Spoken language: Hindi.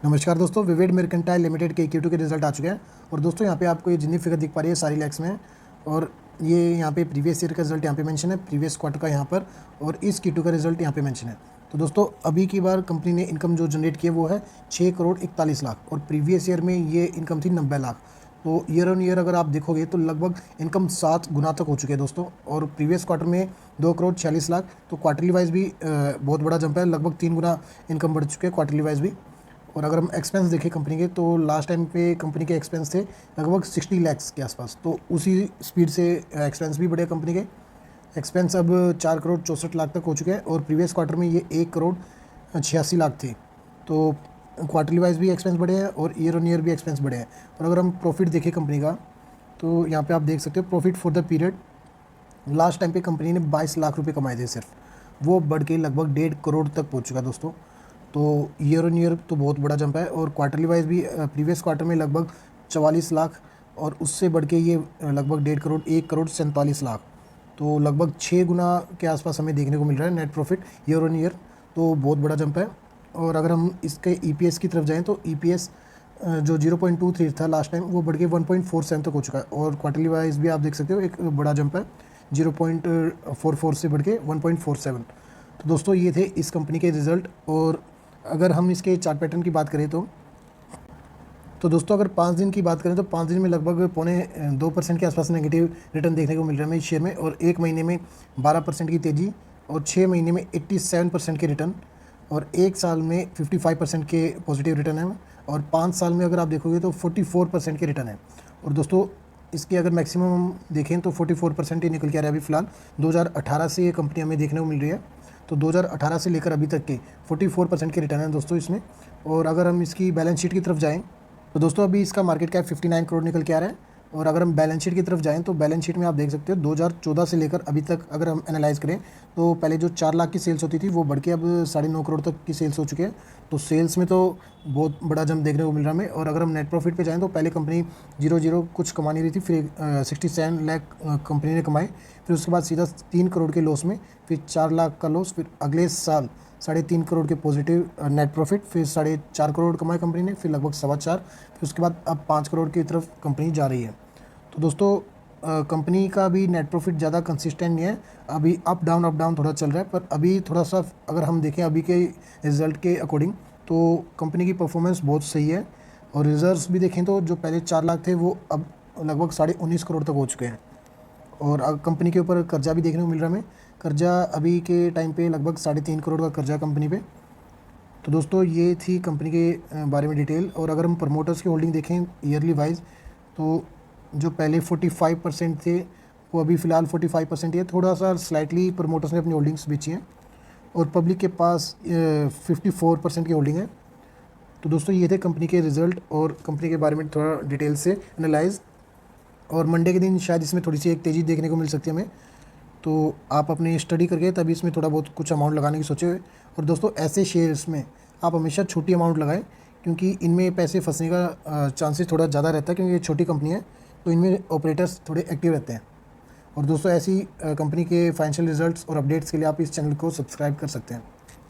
नमस्कार दोस्तों, विवेड मर्केंटाइल लिमिटेड के Q2 के रिजल्ट आ चुके हैं। और दोस्तों यहाँ पे आपको ये जितनी फिगर दिख पा रही है सारी लैक्स में है। और ये यहाँ पे प्रीवियस ईयर का रिजल्ट यहाँ पे मेंशन है, प्रीवियस क्वार्टर का यहाँ पर, और इस Q2 का रिजल्ट यहाँ पे मेंशन है। तो दोस्तों अभी की बार कंपनी ने इनकम जो जनरेट की है वो है 6 करोड़ 41 लाख, और प्रीवियस ईयर में ये इनकम थी 90 लाख। तो ईयर ऑन ईयर अगर आप देखोगे तो लगभग इनकम 7 गुना तक हो चुकी है दोस्तों। और प्रीवियस क्वार्टर में 2 करोड़ 46 लाख, तो क्वार्टरली वाइज भी बहुत बड़ा जंप है, लगभग 3 गुना इनकम बढ़ चुकी है क्वार्टरली वाइज भी। और अगर हम एक्सपेंस देखें कंपनी के, तो लास्ट टाइम पे कंपनी के एक्सपेंस थे लगभग 60 लैक्स के आसपास, तो उसी स्पीड से एक्सपेंस भी बढ़े कंपनी के। एक्सपेंस अब 4 करोड़ 64 लाख तक हो चुके हैं, और प्रीवियस क्वार्टर में ये 1 करोड़ 86 लाख थे। तो क्वार्टरली वाइज भी एक्सपेंस बढ़े हैं और ईयर ऑन ईयर भी एक्सपेंस बढ़े हैं। और अगर हम प्रॉफिट देखें कंपनी का, तो यहाँ पे आप देख सकते हो profit for the period last time पे कंपनी ने 22 लाख रुपए कमाए थे सिर्फ, वो बढ़ के लगभग 1.5 करोड़ तक पहुँच चुका दोस्तों। तो ईयर ऑन ईयर तो बहुत बड़ा जंप है। और क्वार्टरली वाइज भी प्रीवियस क्वार्टर में लगभग 44 लाख, और उससे बढ़ के ये लगभग 1.5 करोड़ 1 करोड़ 47 लाख, तो लगभग 6 गुना के आसपास हमें देखने को मिल रहा है net profit year on year. तो बहुत बड़ा जंप है। और अगर हम इसके EPS की तरफ जाएँ तो EPS जो 0.23 था लास्ट टाइम, वो बढ़ के 1.47 तक हो चुका है। और क्वार्टरली वाइज भी आप देख सकते हो एक बड़ा जंप है, 0.44 से बढ़ के 1.47। तो दोस्तों ये थे इस कंपनी के रिज़ल्ट। और अगर हम इसके चार्ट पैटर्न की बात करें तो दोस्तों अगर 5 दिन की बात करें तो 5 दिन में लगभग 0.2% के आसपास नेगेटिव रिटर्न देखने को मिल रहा है इस शेयर में। और 1 महीने में 12% की तेज़ी, और 6 महीने में 87% के रिटर्न, और 1 साल में 55% के पॉजिटिव रिटर्न है, और 5 साल में अगर आप देखोगे तो 44% के रिटर्न है। और दोस्तों इसके अगर मैक्सिमम हम देखें तो 44% ही निकल के आ रहा है अभी फ़िलहाल। 2018 से ये कंपनी हमें देखने को मिल रही है, तो 2018 से लेकर अभी तक के 44% के रिटर्न है दोस्तों इसमें। और अगर हम इसकी बैलेंस शीट की तरफ जाएँ तो दोस्तों अभी इसका मार्केट कैप 59 करोड़ निकल के आ रहा है। और अगर हम बैलेंस शीट की तरफ जाएँ तो बैलेंस शीट में आप देख सकते हो 2014 से लेकर अभी तक अगर हम एनालाइज़ करें तो पहले जो 4 लाख की सेल्स होती थी वो बढ़ के अब 9.5 करोड़ तक की सेल्स हो चुकी है। तो सेल्स में तो बहुत बड़ा जंप देखने को मिल रहा है हमें। और अगर हम नेट प्रॉफिट पे जाएँ तो पहले कंपनी 0 कुछ कमा नहीं रही थी, फिर 67 लाख कंपनी ने कमाए, फिर उसके बाद सीधा 3 करोड़ के लॉस में, फिर 4 लाख का लॉस, फिर अगले साल 3.5 करोड़ के पॉजिटिव नेट प्रॉफिट, फिर 4.5 करोड़ कमाए कंपनी ने, फिर लगभग 4.25, फिर उसके बाद अब 5 करोड़ की तरफ कंपनी जा रही है। तो दोस्तों कंपनी का भी नेट प्रॉफिट ज़्यादा कंसिस्टेंट नहीं है, अभी अप डाउन थोड़ा चल रहा है। पर अभी थोड़ा सा अगर हम देखें अभी के रिज़ल्ट के अकॉर्डिंग तो कंपनी की परफॉर्मेंस बहुत सही है। और रिजर्व्स भी देखें तो जो पहले 4 लाख थे वो अब लगभग 19.5 करोड़ तक हो चुके हैं। और कंपनी के ऊपर कर्जा भी देखने को मिल रहा है हमें। कर्जा अभी के टाइम पे लगभग 3.5 करोड़ का कर्जा कंपनी पे। तो दोस्तों ये थी कंपनी के बारे में डिटेल। और अगर हम प्रमोटर्स की होल्डिंग देखें ईयरली वाइज, तो जो पहले 45% थे वो अभी फ़िलहाल 45% ही है, थोड़ा सा स्लाइटली प्रमोटर्स ने अपनी होल्डिंग्स बेची हैं। और पब्लिक के पास 54% की होल्डिंग है। तो दोस्तों ये थे कंपनी के रिज़ल्ट और कंपनी के बारे में थोड़ा डिटेल से एनालाइज। और मंडे के दिन शायद इसमें थोड़ी सी एक तेज़ी देखने को मिल सकती है हमें, तो आप अपनी स्टडी करके तभी इसमें थोड़ा बहुत कुछ अमाउंट लगाने की सोचे हुए। और दोस्तों ऐसे शेयर्स में आप हमेशा छोटी अमाउंट लगाएं, क्योंकि इनमें पैसे फंसने का चांसेस थोड़ा ज़्यादा रहता है, क्योंकि ये छोटी कंपनी है तो इनमें ऑपरेटर्स थोड़े एक्टिव रहते हैं। और दोस्तों ऐसी कंपनी के फाइनेंशियल रिजल्ट्स और अपडेट्स के लिए आप इस चैनल को सब्सक्राइब कर सकते हैं।